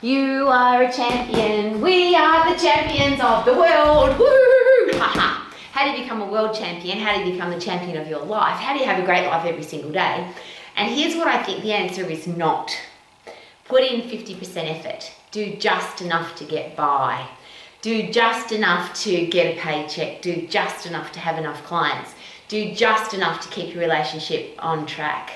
You are a champion. We are the champions of the world. Woo! Haha. How do you become a world champion? How do you become the champion of your life? How do you have a great life every single day? And here's what I think the answer is not. Put in 50% effort. Do just enough to get by. Do just enough to get a paycheck. Do just enough to have enough clients. Do just enough to keep your relationship on track.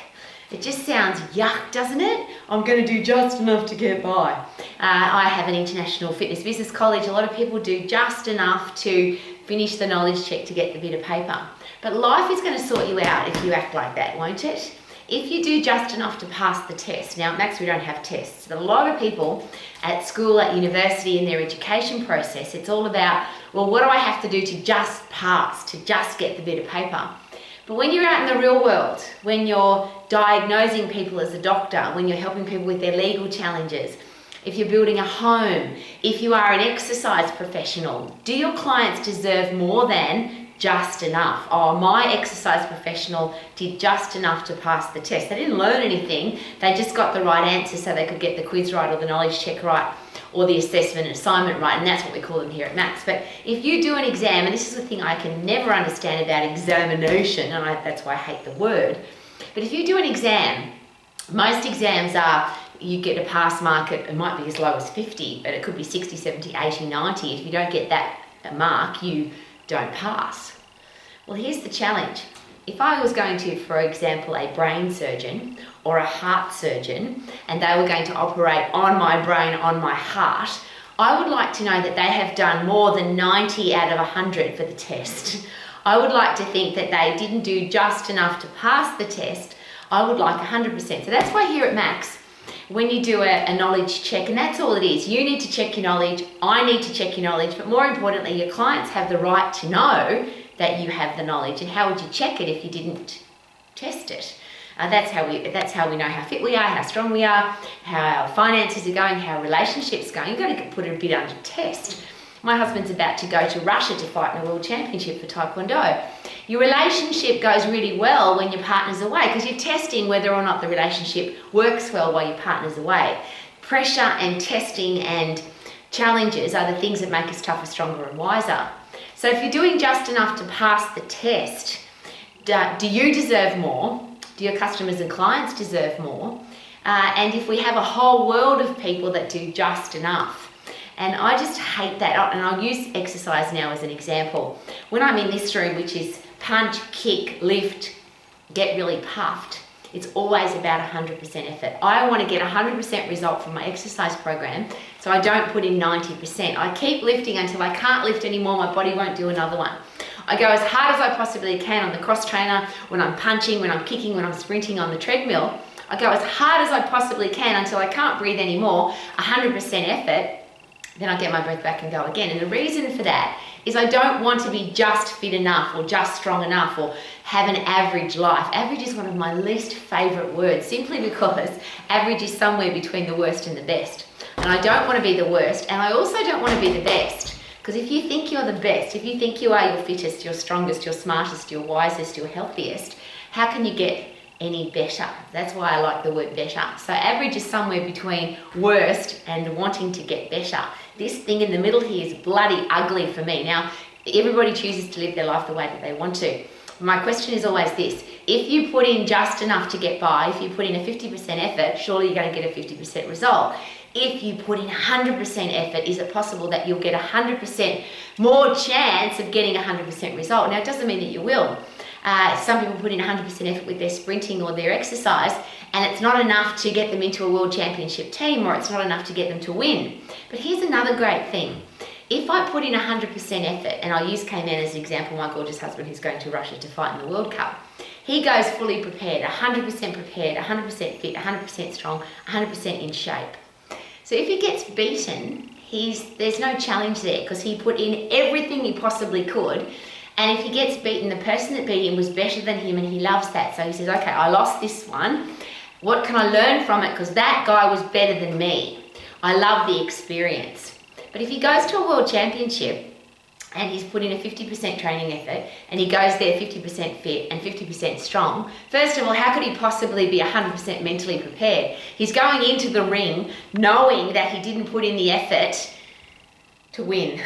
It just sounds yuck, doesn't it? I'm going to do just enough to get by. I have an international fitness business college. A lot of people do just enough to finish the knowledge check to get the bit of paper. But life is going to sort you out if you act like that, won't it? If you do just enough to pass the test. Now at Max we don't have tests, but a lot of people at school, at university, in their education process, it's all about, well, what do I have to do to just pass, to just get the bit of paper? But when you're out in the real world, when you're diagnosing people as a doctor, when you're helping people with their legal challenges, if you're building a home, if you are an exercise professional, do your clients deserve more than just enough? Oh, my exercise professional did just enough to pass the test. They didn't learn anything. They just got the right answer so they could get the quiz right or the knowledge check right or the assessment and assignment right, and that's what we call them here at Max. But if you do an exam, and this is the thing I can never understand about examination, and that's why I hate the word, but if you do an exam, most exams are, you get a pass mark, it might be as low as 50, but it could be 60, 70, 80, 90. If you don't get that mark, you don't pass. Well, here's the challenge. If I was going to, for example, a brain surgeon or a heart surgeon, and they were going to operate on my brain, on my heart, I would like to know that they have done more than 90 out of 100 for the test. I would like to think that they didn't do just enough to pass the test. I would like 100%. So that's why here at Max, when you do a knowledge check, and that's all it is, you need to check your knowledge, I need to check your knowledge, but more importantly, your clients have the right to know that you have the knowledge. And how would you check it if you didn't test it? That's how we know how fit we are, how strong we are, how our finances are going, how our relationships are going. You've got to put it a bit under test. My husband's about to go to Russia to fight in a world championship for Taekwondo. Your relationship goes really well when your partner's away because you're testing whether or not the relationship works well while your partner's away. Pressure and testing and challenges are the things that make us tougher, stronger and wiser. So if you're doing just enough to pass the test, do you deserve more? Do your customers and clients deserve more? And if we have a whole world of people that do just enough, and I just hate that, and I'll use exercise now as an example. When I'm in this room, which is punch, kick, lift, get really puffed, it's always about 100% effort. I want to get 100% result from my exercise program, so I don't put in 90%. I keep lifting until I can't lift anymore, my body won't do another one. I go as hard as I possibly can on the cross trainer, when I'm punching, when I'm kicking, when I'm sprinting on the treadmill. I go as hard as I possibly can until I can't breathe anymore, 100% effort, then I get my breath back and go again. And the reason for that is I don't want to be just fit enough or just strong enough or have an average life. Average is one of my least favorite words, simply because average is somewhere between the worst and the best. And I don't want to be the worst, and I also don't want to be the best. Because if you think you're the best, if you think you are your fittest, your strongest, your smartest, your wisest, your healthiest, how can you get any better? That's why I like the word better. So average is somewhere between worst and wanting to get better. This thing in the middle here is bloody ugly for me. Now, everybody chooses to live their life the way that they want to. My question is always this: if you put in just enough to get by, if you put in a 50% effort, surely you're going to get a 50% result. If you put in 100% effort, is it possible that you'll get 100% more chance of getting 100% result? Now, it doesn't mean that you will. Some people put in 100% effort with their sprinting or their exercise, and it's not enough to get them into a world championship team, or it's not enough to get them to win. But here's another great thing. If I put in 100% effort, and I'll use K-Man as an example, my gorgeous husband who's going to Russia to fight in the World Cup, he goes fully prepared, 100% prepared, 100% fit, 100% strong, 100% in shape. So if he gets beaten, there's no challenge there because he put in everything he possibly could. And if he gets beaten, the person that beat him was better than him, and he loves that. So he says, okay, I lost this one. What can I learn from it? Because that guy was better than me. I love the experience. But if he goes to a world championship and he's put in a 50% training effort, and he goes there 50% fit and 50% strong, first of all, how could he possibly be 100% mentally prepared? He's going into the ring knowing that he didn't put in the effort to win.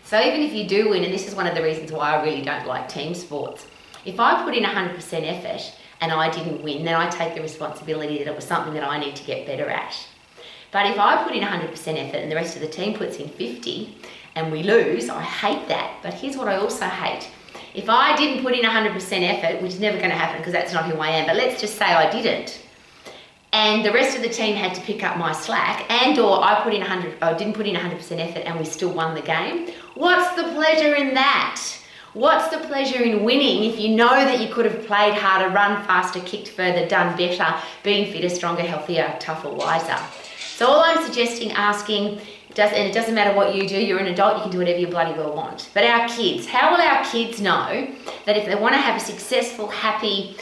So even if you do win, and this is one of the reasons why I really don't like team sports, if I put in 100% effort and I didn't win, then I take the responsibility that it was something that I need to get better at. But if I put in 100% effort and the rest of the team puts in 50 and we lose, I hate that. But here's what I also hate. If I didn't put in 100% effort, which is never going to happen because that's not who I am, but let's just say I didn't, and the rest of the team had to pick up my slack, and or I didn't put in 100% effort and we still won the game, what's the pleasure in that? What's the pleasure in winning if you know that you could have played harder, run faster, kicked further, done better, been fitter, stronger, healthier, tougher, wiser? So all I'm suggesting, asking, and it doesn't matter what you do, you're an adult, you can do whatever you bloody well want. But our kids, how will our kids know that if they want to have a successful, happy,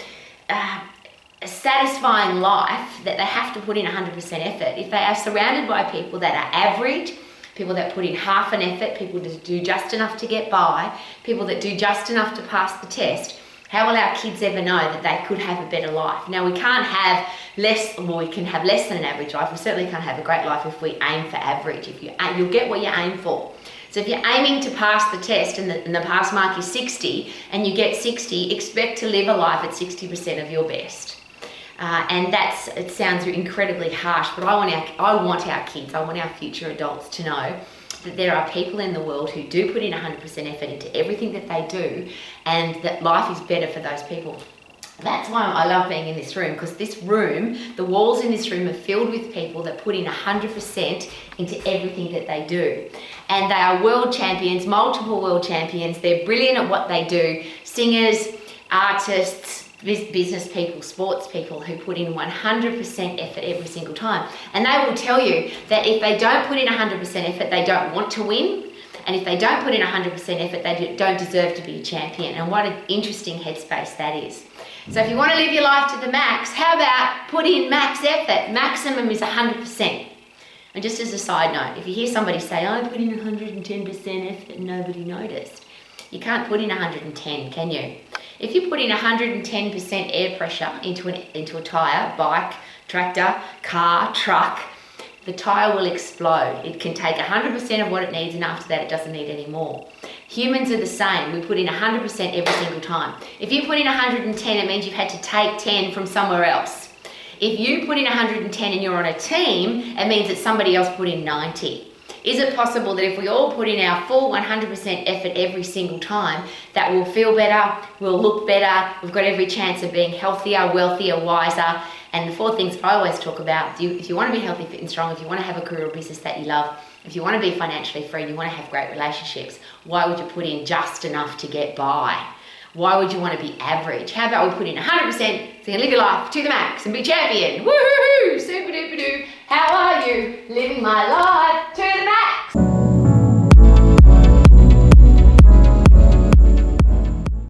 satisfying life, that they have to put in 100% effort? If they are surrounded by people that are average, people that put in half an effort, people that do just enough to get by, people that do just enough to pass the test, how will our kids ever know that they could have a better life? Now, we can't have we can have less than an average life. We certainly can't have a great life if we aim for average. You'll get what you aim for. So if you're aiming to pass the test and the pass mark is 60 and you get 60, expect to live a life at 60% of your best. And it sounds incredibly harsh, but I want our kids, I want our future adults to know that there are people in the world who do put in 100% effort into everything that they do, and that life is better for those people. That's why I love being in this room, because this room, the walls in this room are filled with people that put in 100% into everything that they do. And they are world champions, multiple world champions. They're brilliant at what they do. Singers, artists, business people, sports people who put in 100% effort every single time. And they will tell you that if they don't put in 100% effort, they don't want to win. And if they don't put in 100% effort, they don't deserve to be a champion. And what an interesting headspace that is. So if you want to live your life to the max, how about put in max effort? Maximum is 100%. And just as a side note, if you hear somebody say, I put in 110% effort and nobody noticed, you can't put in 110, can you? If you put in 110% air pressure into a tyre, bike, tractor, car, truck, the tyre will explode. It can take 100% of what it needs, and after that it doesn't need any more. Humans are the same. We put in 100% every single time. If you put in 110, it means you've had to take 10 from somewhere else. If you put in 110 and you're on a team, it means that somebody else put in 90. Is it possible that if we all put in our full 100% effort every single time, that we'll feel better, we'll look better, we've got every chance of being healthier, wealthier, wiser? And the 4 things I always talk about, if you want to be healthy, fit and strong, if you want to have a career or business that you love, if you want to be financially free, you want to have great relationships, why would you put in just enough to get by? Why would you want to be average? How about we put in 100% so you can live your life to the max and be champion? Woohoo! Super duper doo. How are you? Living my life to